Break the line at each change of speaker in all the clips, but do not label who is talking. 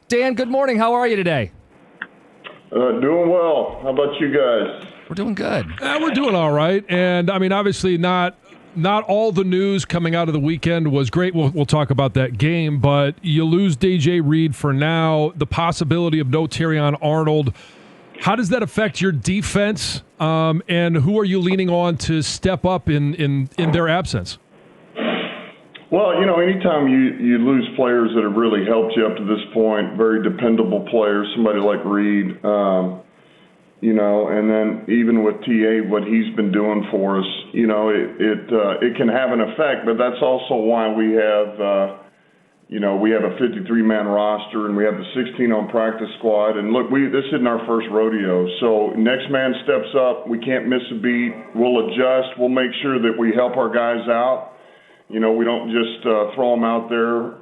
Dan, good morning. How are you today?
Doing well. How about you guys?
We're doing good.
We're doing all right. And, I mean, obviously not all the news coming out of the weekend was great. We'll talk about that game. But you lose DJ Reed for now, the possibility of no Terrion Arnold. How does that affect your defense? And who are you leaning on to step up in their absence?
Well, anytime you lose players that have really helped you up to this point, very dependable players, somebody like Reed, and then even with TA, what he's been doing for us, it can have an effect. But that's also why we have a 53-man roster and we have the 16 on practice squad. And look, this isn't our first rodeo. So next man steps up. We can't miss a beat. We'll adjust. We'll make sure that we help our guys out. We don't just throw them out there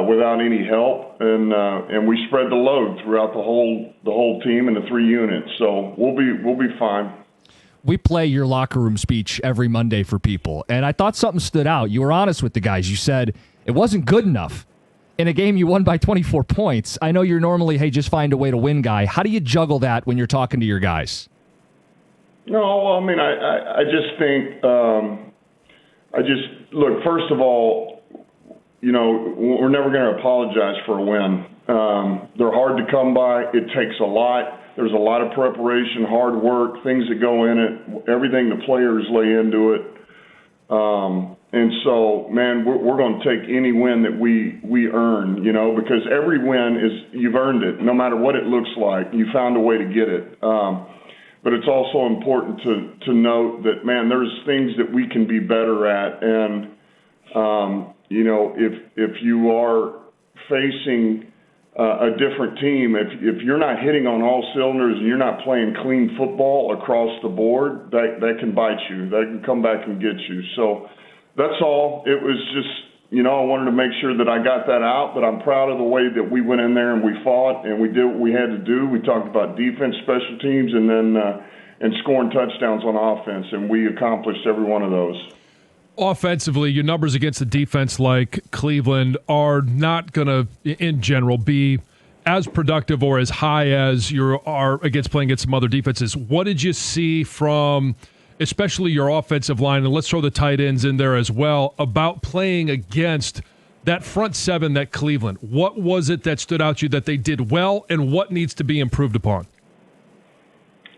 without any help, and we spread the load throughout the whole team and the 3 units. So we'll be fine.
We play your locker room speech every Monday for people, and I thought something stood out. You were honest with the guys. You said it wasn't good enough. In a game you won by 24 points, I know you're normally, hey, just find a way to win guy. How do you juggle that when you're talking to your guys?
No, well, I mean, I just think look, first of all, we're never going to apologize for a win. They're hard to come by. It takes a lot. There's a lot of preparation, hard work, things that go in it, everything the players lay into it. And so, man, we're going to take any win that we earn, because every win you've earned it, no matter what it looks like. You found a way to get it. But it's also important to note that, man, there's things that we can be better at. And, if you are facing a different team, if you're not hitting on all cylinders and you're not playing clean football across the board, that can bite you. That can come back and get you. So that's all. It was just, I wanted to make sure that I got that out, but I'm proud of the way that we went in there and we fought and we did what we had to do. We talked about defense, special teams, and then and scoring touchdowns on offense, and we accomplished every one of those.
Offensively, your numbers against the defense like Cleveland are not going to, in general, be as productive or as high as you are against playing against some other defenses. What did you see from especially your offensive line, and let's throw the tight ends in there as well, about playing against that front seven that Cleveland? What was it that stood out to you that they did well, and what needs to be improved upon?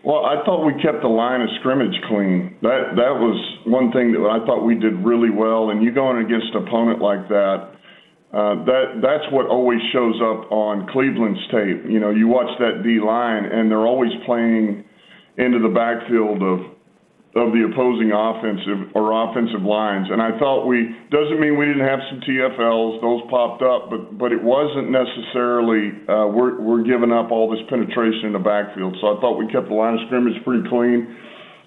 Well, I thought we kept the line of scrimmage clean. That was one thing that I thought we did really well. And you going against an opponent like that, that's what always shows up on Cleveland's tape. You watch that D line, and they're always playing into the backfield of the opposing offensive lines. And I thought doesn't mean we didn't have some TFLs, those popped up, but it wasn't necessarily we're giving up all this penetration in the backfield. So I thought we kept the line of scrimmage pretty clean.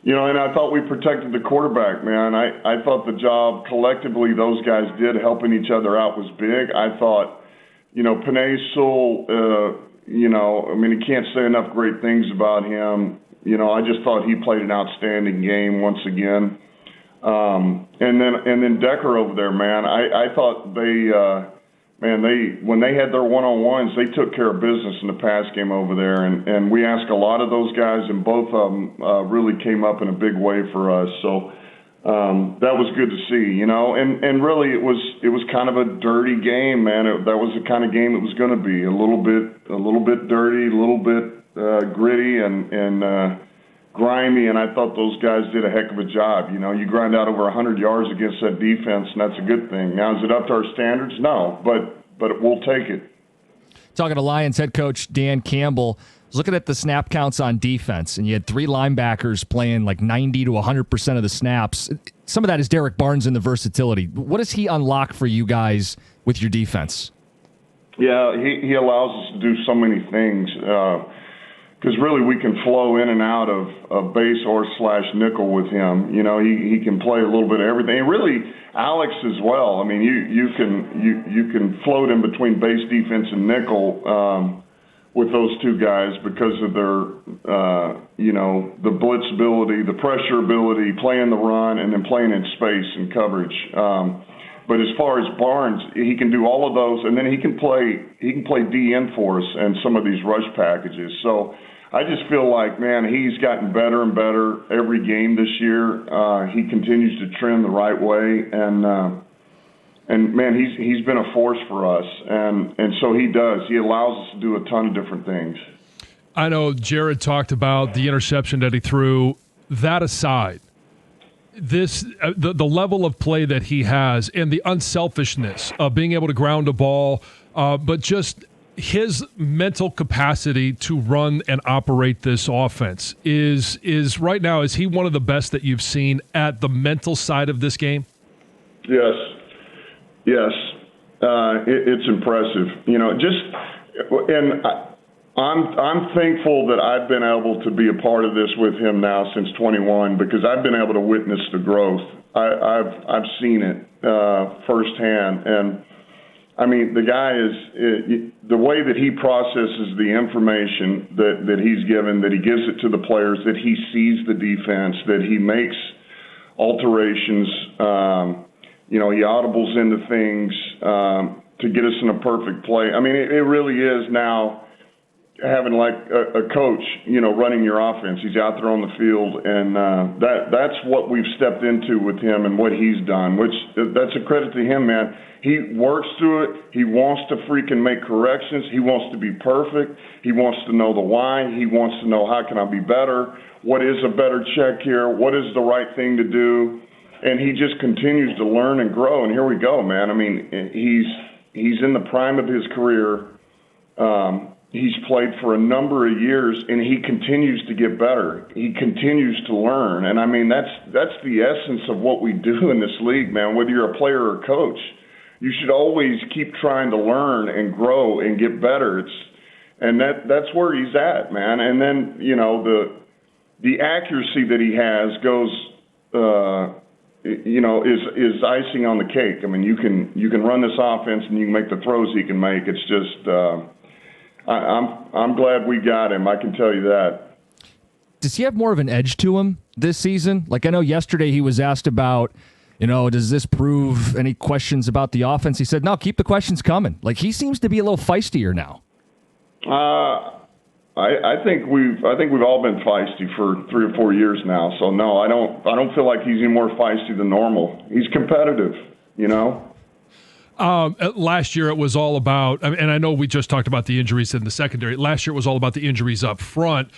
And I thought we protected the quarterback, man. I thought the job collectively those guys did helping each other out was big. I thought, Penei Sewell, you can't say enough great things about him. I just thought he played an outstanding game once again. And then Decker over there, man, I thought when they had their one-on-ones, they took care of business in the pass game over there. And we asked a lot of those guys, and both of them really came up in a big way for us. So that was good to see, And really, it was kind of a dirty game, man. That was the kind of game it was going to be, a little bit dirty, a little bit gritty and grimy, and I thought those guys did a heck of a job. You grind out over 100 yards against that defense, and that's a good thing. Now, is it up to our standards? No, but we'll take it.
Talking to Lions head coach Dan Campbell, was looking at the snap counts on defense, and you had 3 linebackers playing like 90 to 100% of the snaps. Some of that is Derek Barnes and the versatility. What does he unlock for you guys with your defense?
Yeah, he allows us to do so many things. Because really we can flow in and out of base or / nickel with him. He can play a little bit of everything. And really, Alex as well. I mean, you can float in between base defense and nickel with those two guys because of their the blitz ability, the pressure ability, playing the run, and then playing in space and coverage. But as far as Barnes, he can do all of those, and then he can play DN for us and some of these rush packages. So I just feel like, man, he's gotten better and better every game this year. He continues to trend the right way, and man, he's been a force for us, and so he does. He allows us to do a ton of different things.
I know Jared talked about the interception that he threw. That aside, the level of play that he has and the unselfishness of being able to ground a ball, but just his mental capacity to run and operate this offense is right now, is he one of the best that you've seen at the mental side of this game?
Yes. It's impressive. I'm thankful that I've been able to be a part of this with him now since 21, because I've been able to witness the growth. I've seen it firsthand, and I mean, the guy is the way that he processes the information that he's given, that he gives it to the players, that he sees the defense, that he makes alterations. He audibles into things to get us in a perfect play. I mean, it really is now having like a coach, running your offense. He's out there on the field, and that's what we've stepped into with him and what he's done, which that's a credit to him, man. He works through it. He wants to freaking make corrections. He wants to be perfect. He wants to know the why. He wants to know, how can I be better? What is a better check here? What is the right thing to do? And he just continues to learn and grow, and here we go, man. I mean, he's in the prime of his career. He's played for a number of years, and he continues to get better. He continues to learn, and I mean, that's the essence of what we do in this league, man. Whether you're a player or a coach, you should always keep trying to learn and grow and get better. That's where he's at, man. And then the accuracy that he has goes, is icing on the cake. I mean, you can run this offense and you can make the throws he can make. It's just, I'm glad we got him. I can tell you that.
Does he have more of an edge to him this season? Like, I know yesterday he was asked about, does this prove any questions about the offense? He said, no, keep the questions coming. Like, he seems to be a little feistier now.
I think we've all been feisty for 3 or 4 years now. So no, I don't feel like he's any more feisty than normal. He's competitive,
Last year it was all about, and I know we just talked about the injuries in the secondary. Last year it was all about the injuries up front.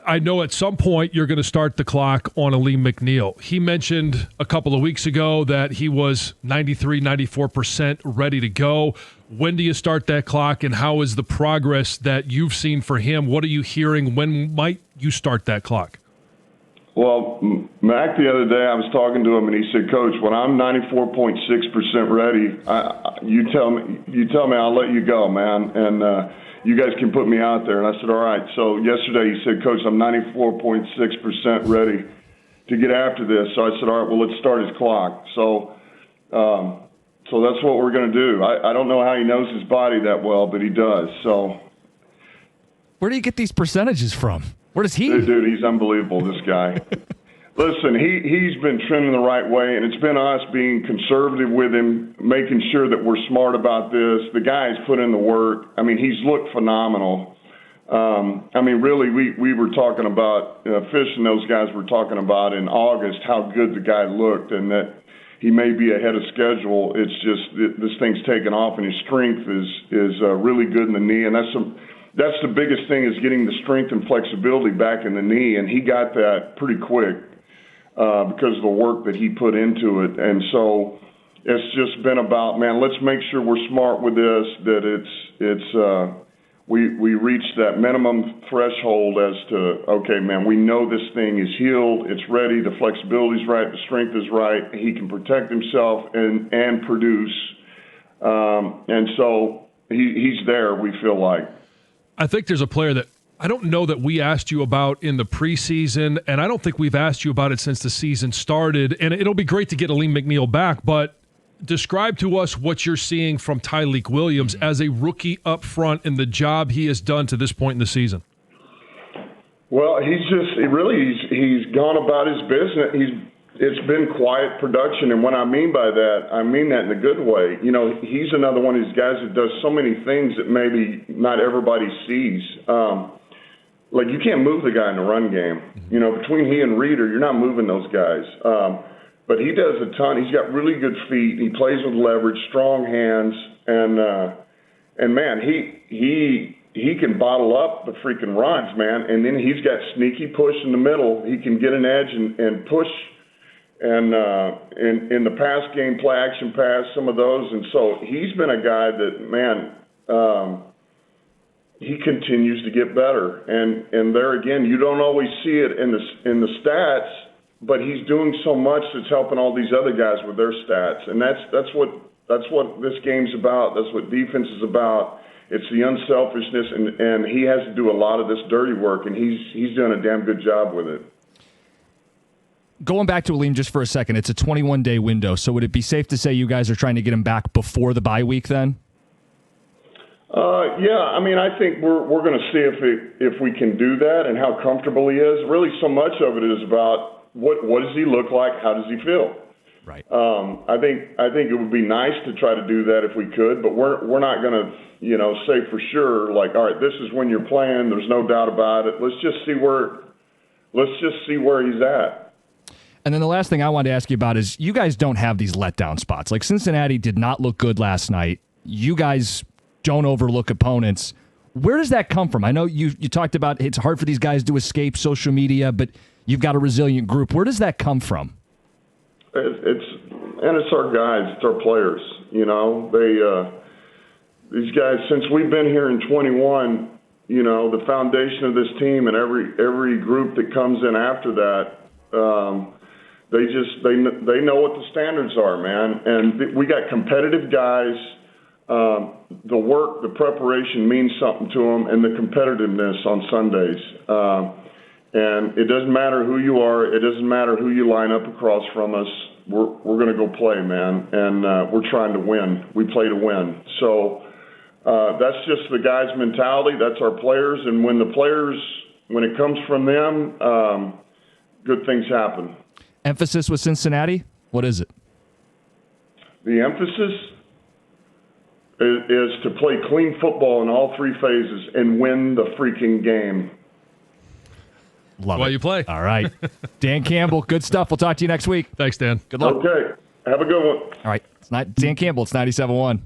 I know at some point you're going to start the clock on Alim McNeel. He mentioned a couple of weeks ago that he was 93, 94% ready to go. When do you start that clock, and how is the progress that you've seen for him? What are you hearing? When might you start that clock?
Well, Mac, the other day I was talking to him, and he said, Coach, when I'm 94.6% ready, you tell me, I'll let you go, man, and you guys can put me out there. And I said, all right. So yesterday he said, Coach, I'm 94.6% ready to get after this. So I said, all right, well, let's start his clock. So that's what we're going to do. I don't know how he knows his body that well, but he does. So
where do you get these percentages from? Where does he?
Dude, he's unbelievable, this guy. Listen, he's been trending the right way, and it's been us being conservative with him, making sure that we're smart about this. The guy's put in the work. I mean, he's looked phenomenal. Really, we were talking about, Fish and those guys were talking about in August how good the guy looked, and that he may be ahead of schedule. It's just this thing's taken off, and his strength is really good in the knee, and that's the biggest thing, is getting the strength and flexibility back in the knee, and he got that pretty quick. Because of the work that he put into it. And so it's just been about, man, let's make sure we're smart with this, that we reach that minimum threshold as to, okay, man, we know this thing is healed, it's ready, the flexibility's right, the strength is right, he can protect himself and produce. And so he's there, we feel like.
I think there's a player that I don't know that we asked you about in the preseason, and I don't think we've asked you about it since the season started, and it'll be great to get Alim McNeel back, but describe to us what you're seeing from Tyreek Williams as a rookie up front and the job he has done to this point in the season.
Well, he's gone about his business. it's been quiet production, and what I mean by that, I mean that in a good way. You know, he's another one of these guys that does so many things that maybe not everybody sees. Like, you can't move the guy in the run game. You know, between he and Reeder, you're not moving those guys. But he does a ton. He's got really good feet. He plays with leverage, strong hands, and man, he can bottle up the freaking runs, man. And then he's got sneaky push in the middle. He can get an edge and push. And in the pass game, play action pass, some of those. And so he's been a guy that, man, he continues to get better. And there again, you don't always see it in the stats, but he's doing so much that's helping all these other guys with their stats. And that's what this game's about. That's what defense is about. It's the unselfishness, and he has to do a lot of this dirty work, and he's doing a damn good job with it.
Going back to Aleem just for a second, it's a 21-day window, so would it be safe to say you guys are trying to get him back before the bye week then?
Yeah, I mean, I think we're going to see if we can do that and how comfortable he is. Really, so much of it is about what does he look like, how does he feel?
Right.
I think it would be nice to try to do that if we could, but we're not going to, say for sure, like, all right, this is when you're playing. There's no doubt about it. Let's just see where he's at.
And then the last thing I wanted to ask you about is you guys don't have these letdown spots. Like, Cincinnati did not look good last night. You guys don't overlook opponents. Where does that come from? I know you talked about it's hard for these guys to escape social media, but you've got a resilient group. Where does that come from?
It's our guys, it's our players. These guys, since we've been here in 21, the foundation of this team and every group that comes in after that, they know what the standards are, man. And we got competitive guys. The work, the preparation means something to them, and the competitiveness on Sundays. And it doesn't matter who you are. It doesn't matter who you line up across from us. We're going to go play, man. And we're trying to win. We play to win. So that's just the guys' mentality. That's our players. And when it comes from them, good things happen.
Emphasis with Cincinnati? What is it?
The emphasis is to play clean football in all three phases and win the freaking game.
Love
While
it.
you play.
All right. Dan Campbell, good stuff. We'll talk to you next week.
Thanks, Dan.
Good luck.
Okay. Have a good one.
All right. It's not Dan Campbell. It's 97.1.